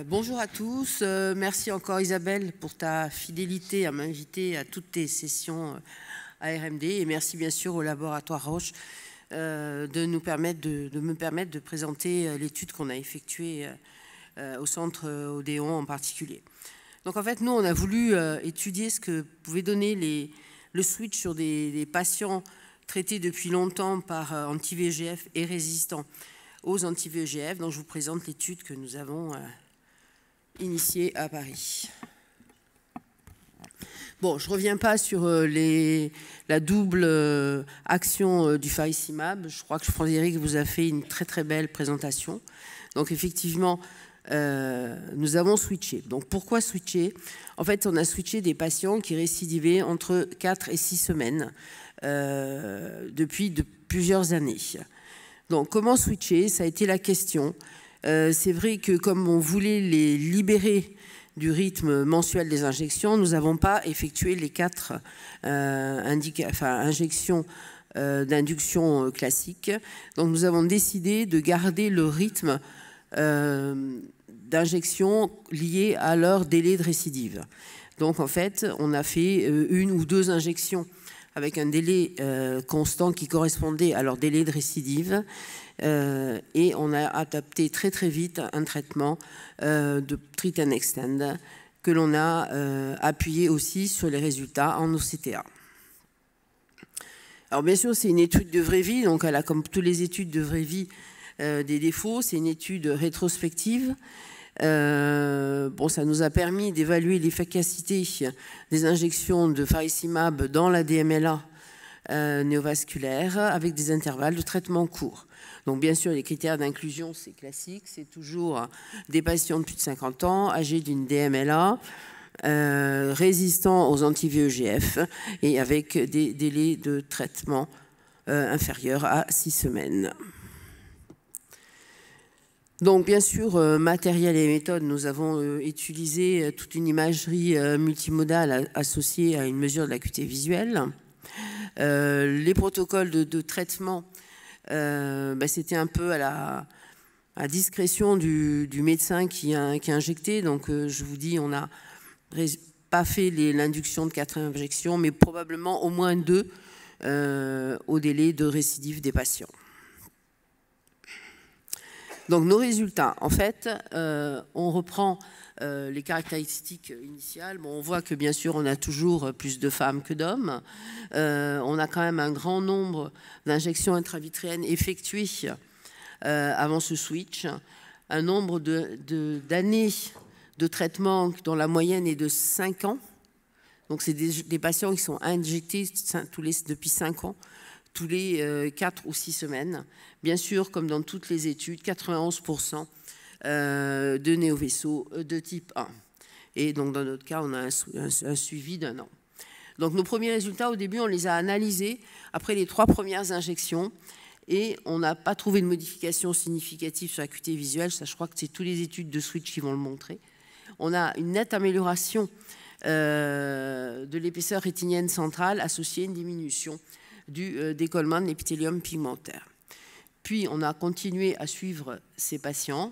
Bonjour à tous. Merci encore Isabelle pour ta fidélité à m'inviter à toutes tes sessions à RMD. Et merci bien sûr au laboratoire Roche de me permettre de présenter l'étude qu'on a effectuée au centre Odéon en particulier. Donc en fait, nous, on a voulu étudier ce que pouvait donner le switch sur des patients traités depuis longtemps par anti-VEGF et résistants aux anti-VEGF. Donc je vous présente l'étude que nous avons initiée à Paris. Bon, je ne reviens pas sur la double action du faricimab. Je crois que Frédéric vous a fait une très très belle présentation. Donc effectivement, nous avons switché. Donc pourquoi switcher? En fait, on a switché des patients qui récidivaient entre 4 et 6 semaines depuis plusieurs années. Donc comment switcher? Ça a été la question. C'est vrai que comme on voulait les libérer du rythme mensuel des injections, nous n'avons pas effectué les 4 injections d'induction classiques. Donc nous avons décidé de garder le rythme d'injection lié à leur délai de récidive. Donc en fait, on a fait 1 ou 2 injections avec un délai constant qui correspondait à leur délai de récidive. Et on a adapté très très vite un traitement de treat and extend que l'on a appuyé aussi sur les résultats en OCTA. Alors bien sûr, c'est une étude de vraie vie, donc elle a comme toutes les études de vraie vie des défauts. C'est une étude rétrospective. Bon, ça nous a permis d'évaluer l'efficacité des injections de faricimab dans la DMLA néovasculaire avec des intervalles de traitement courts. Donc bien sûr, les critères d'inclusion, c'est classique, c'est toujours des patients de plus de 50 ans, âgés d'une DMLA, résistants aux anti-VEGF et avec des délais de traitement inférieurs à 6 semaines. Donc bien sûr, matériel et méthode, nous avons utilisé toute une imagerie multimodale associée à une mesure de l'acuité visuelle. Les protocoles de traitement, c'était un peu à discrétion du médecin qui a injecté. Donc je vous dis, on n'a pas fait l'induction de 4 injections, mais probablement au moins 2 au délai de récidive des patients. Donc nos résultats, en fait, on reprend les caractéristiques initiales. Bon, on voit que bien sûr on a toujours plus de femmes que d'hommes. On a quand même un grand nombre d'injections intravitréennes effectuées avant ce switch. Un nombre d'années de traitement dont la moyenne est de 5 ans. Donc c'est des patients qui sont injectés depuis 5 ans. Tous les 4 ou 6 semaines. Bien sûr, comme dans toutes les études, 91% de néovaisseaux de type 1. Et donc, dans notre cas, on a un suivi d'1 an. Donc, nos premiers résultats, au début, on les a analysés après les 3 premières injections et on n'a pas trouvé de modification significative sur l'acuité visuelle. Ça, je crois que c'est toutes les études de switch qui vont le montrer. On a une nette amélioration de l'épaisseur rétinienne centrale associée à une diminution du décollement de l'épithélium pigmentaire. Puis, on a continué à suivre ces patients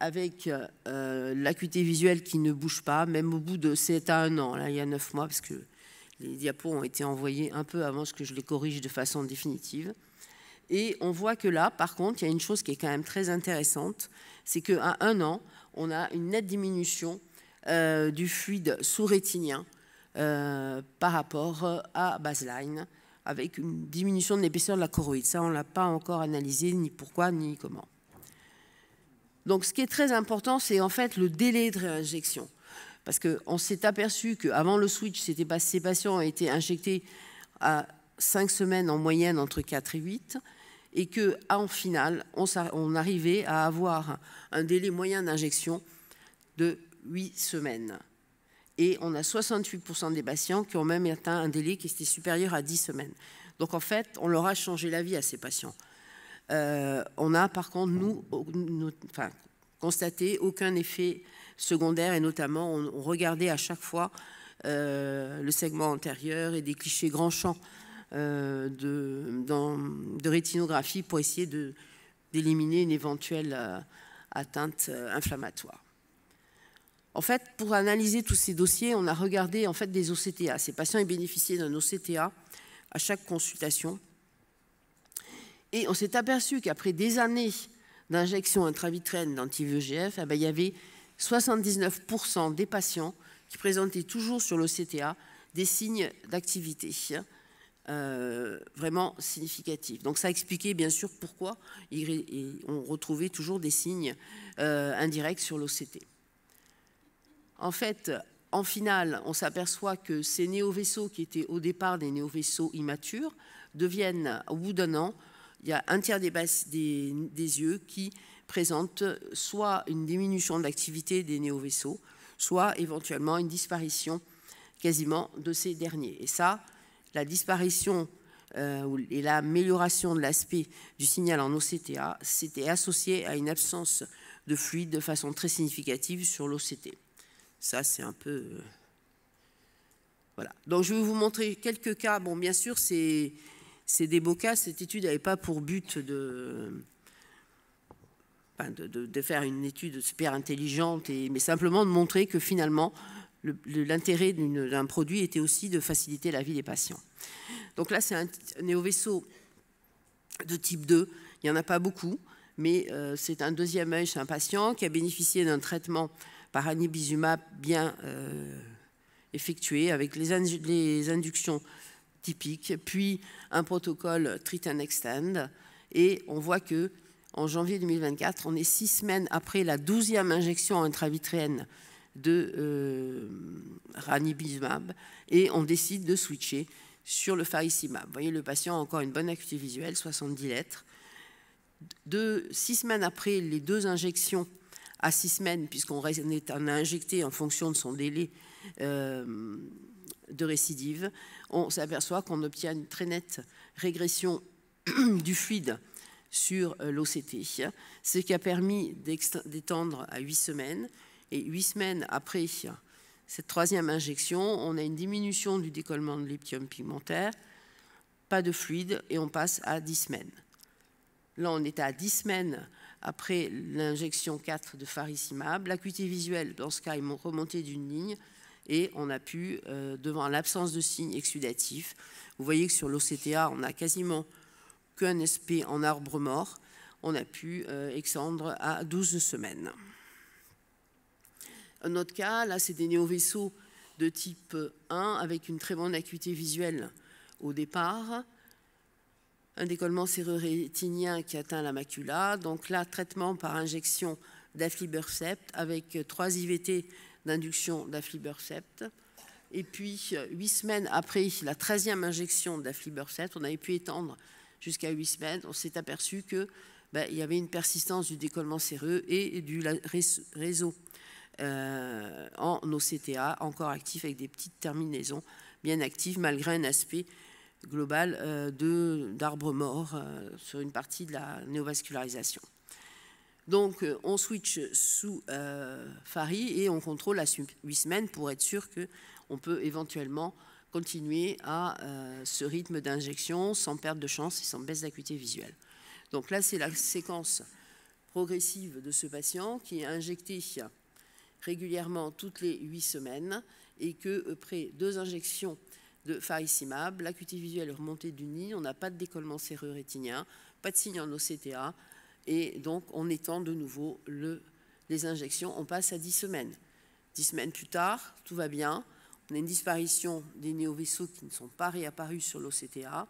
avec l'acuité visuelle qui ne bouge pas, même au bout de 7 à 1 an, là, il y a 9 mois, parce que les diapos ont été envoyés un peu avant que je les corrige de façon définitive. Et on voit que là, par contre, il y a une chose qui est quand même très intéressante, c'est qu'à 1 an, on a une nette diminution du fluide sous-rétinien par rapport à baseline, avec une diminution de l'épaisseur de la choroïde. Ça, on ne l'a pas encore analysé, ni pourquoi, ni comment. Donc, ce qui est très important, c'est en fait le délai de réinjection. Parce qu'on s'est aperçu qu'avant le switch, ces patients ont été injectés à 5 semaines en moyenne, entre 4 et 8, et qu'en finale, on arrivait à avoir un délai moyen d'injection de 8 semaines. Et on a 68% des patients qui ont même atteint un délai qui était supérieur à 10 semaines. Donc en fait, on leur a changé la vie à ces patients. On a par contre, constaté aucun effet secondaire et notamment, on regardait à chaque fois le segment antérieur et des clichés grand champ de rétinographie pour essayer d'éliminer une éventuelle atteinte inflammatoire. En fait, pour analyser tous ces dossiers, on a regardé en fait des OCTA. Ces patients ils bénéficiaient d'un OCTA à chaque consultation. Et on s'est aperçu qu'après des années d'injection intravitréenne d'anti-VEGF, il y avait 79% des patients qui présentaient toujours sur l'OCTA des signes d'activité vraiment significatifs. Donc ça expliquait bien sûr pourquoi on retrouvait toujours des signes indirects sur l'OCT. En fait, en finale, on s'aperçoit que ces néovaisseaux qui étaient au départ des néovaisseaux immatures deviennent, au bout d'un an, il y a un tiers des yeux qui présentent soit une diminution de l'activité des néovaisseaux, soit éventuellement une disparition quasiment de ces derniers. Et ça, la disparition et l'amélioration de l'aspect du signal en OCTA, c'était associé à une absence de fluide de façon très significative sur l'OCT. Ça, c'est un peu... Voilà. Donc, je vais vous montrer quelques cas. Bon, bien sûr, c'est des beaux cas. Cette étude n'avait pas pour but de faire une étude super intelligente, mais simplement de montrer que finalement, l'intérêt d'un produit était aussi de faciliter la vie des patients. Donc là, c'est un néovaisseau de type 2. Il n'y en a pas beaucoup, mais c'est un deuxième œil chez un patient qui a bénéficié d'un traitement par ranibizumab bien effectué avec les inductions typiques, puis un protocole treat and extend. Et on voit que en janvier 2024, on est 6 semaines après la 12e injection intravitréenne de ranibizumab et on décide de switcher sur le faricimab. Vous voyez, le patient a encore une bonne acuité visuelle, 70 lettres. 6 semaines après les 2 injections, à 6 semaines, puisqu'on a injecté en fonction de son délai de récidive, on s'aperçoit qu'on obtient une très nette régression du fluide sur l'OCT, ce qui a permis d'étendre à 8 semaines. Et 8 semaines après cette 3e injection, on a une diminution du décollement de l'épidiome pigmentaire, pas de fluide, et on passe à 10 semaines. Là, on est à 10 semaines après l'injection 4 de faricimab. L'acuité visuelle, dans ce cas, est remontée d'une ligne et on a pu, devant l'absence de signes exsudatifs, vous voyez que sur l'OCTA, on n'a quasiment qu'un SP en arbre mort, on a pu extendre à 12 semaines. Un autre cas, là, c'est des néovaisseaux de type 1 avec une très bonne acuité visuelle au départ. Un décollement séreux-rétinien qui atteint la macula. Donc là, traitement par injection d'aflibercept avec 3 IVT d'induction d'aflibercept. Et puis, 8 semaines après la 13e injection d'aflibercept, on avait pu étendre jusqu'à 8 semaines. On s'est aperçu qu'il y avait une persistance du décollement séreux et du réseau en OCTA, encore actif avec des petites terminaisons bien actives malgré un aspect global d'arbre mort sur une partie de la néovascularisation. Donc, on switch sous Fari et on contrôle à 8 semaines pour être sûr qu'on peut éventuellement continuer à ce rythme d'injection sans perte de chance et sans baisse d'acuité visuelle. Donc là, c'est la séquence progressive de ce patient qui est injecté régulièrement toutes les 8 semaines et qu'après 2 injections de faricimab, l'acuité visuelle est remontée d'une ligne, on n'a pas de décollement séreux rétinien, pas de signe en OCTA, et donc on étend de nouveau les injections, on passe à 10 semaines. 10 semaines plus tard, tout va bien, on a une disparition des néovaisseaux qui ne sont pas réapparus sur l'OCTA,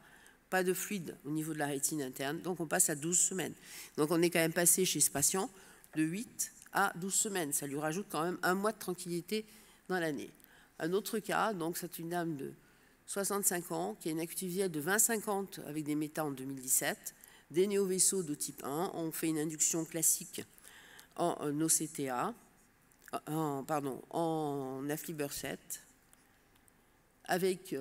pas de fluide au niveau de la rétine interne, donc on passe à 12 semaines. Donc on est quand même passé chez ce patient de 8 à 12 semaines, ça lui rajoute quand même 1 mois de tranquillité dans l'année. Un autre cas, donc c'est une dame de 65 ans qui a une acuité visuelle de 20-50 avec des méta en 2017, des néovaisseaux de type 1, on fait une induction classique en OCTA, en aflibercept, avec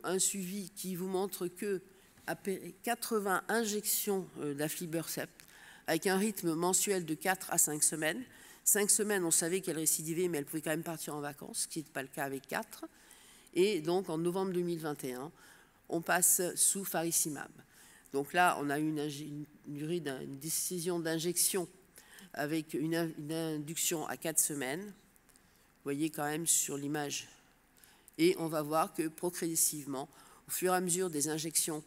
un suivi qui vous montre que après 80 injections d'aflibercept, avec un rythme mensuel de 4 à 5 semaines. 5 semaines, on savait qu'elle récidivait, mais elle pouvait quand même partir en vacances, ce qui n'est pas le cas avec 4. Et donc, en novembre 2021, on passe sous faricimab. Donc là, on a eu une décision d'injection avec une induction à 4 semaines. Vous voyez quand même sur l'image. Et on va voir que progressivement, au fur et à mesure des injections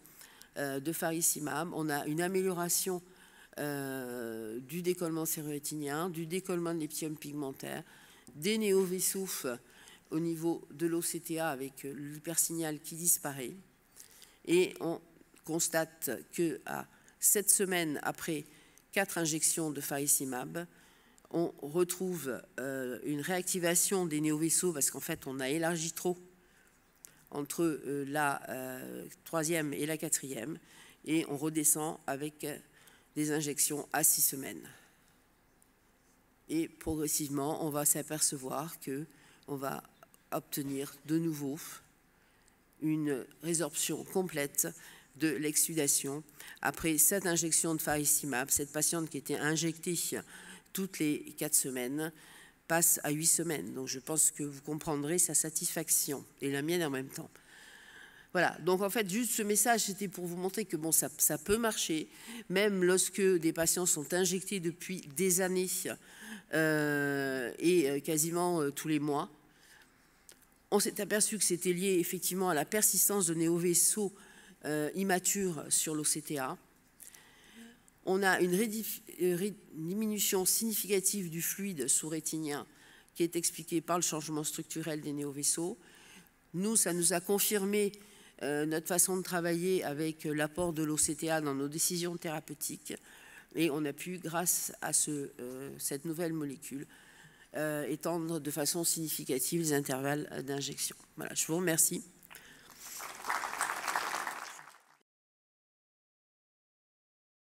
de faricimab, on a une amélioration du décollement sérorétinien, du décollement de l'épithélium pigmentaire, des néovaisseaux au niveau de l'OCTA avec l'hypersignal qui disparaît. Et on constate qu'à 7 semaines après 4 injections de faricimab, on retrouve une réactivation des néovaisseaux parce qu'en fait, on a élargi trop entre la 3e et la 4e et on redescend avec des injections à 6 semaines. Et progressivement, on va s'apercevoir qu'on va obtenir de nouveau une résorption complète de l'exsudation après 7 injections de faricimab. Cette patiente qui était injectée toutes les 4 semaines passe à 8 semaines. Donc je pense que vous comprendrez sa satisfaction et la mienne en même temps. Voilà, donc en fait, juste ce message, c'était pour vous montrer que bon, ça peut marcher, même lorsque des patients sont injectés depuis des années et quasiment tous les mois. On s'est aperçu que c'était lié effectivement à la persistance de néovaisseaux immatures sur l'OCTA. On a une diminution significative du fluide sous-rétinien qui est expliquée par le changement structurel des néovaisseaux. Nous, ça nous a confirmé notre façon de travailler avec l'apport de l'OCTA dans nos décisions thérapeutiques. Et on a pu, grâce à cette nouvelle molécule, étendre de façon significative les intervalles d'injection. Voilà, je vous remercie.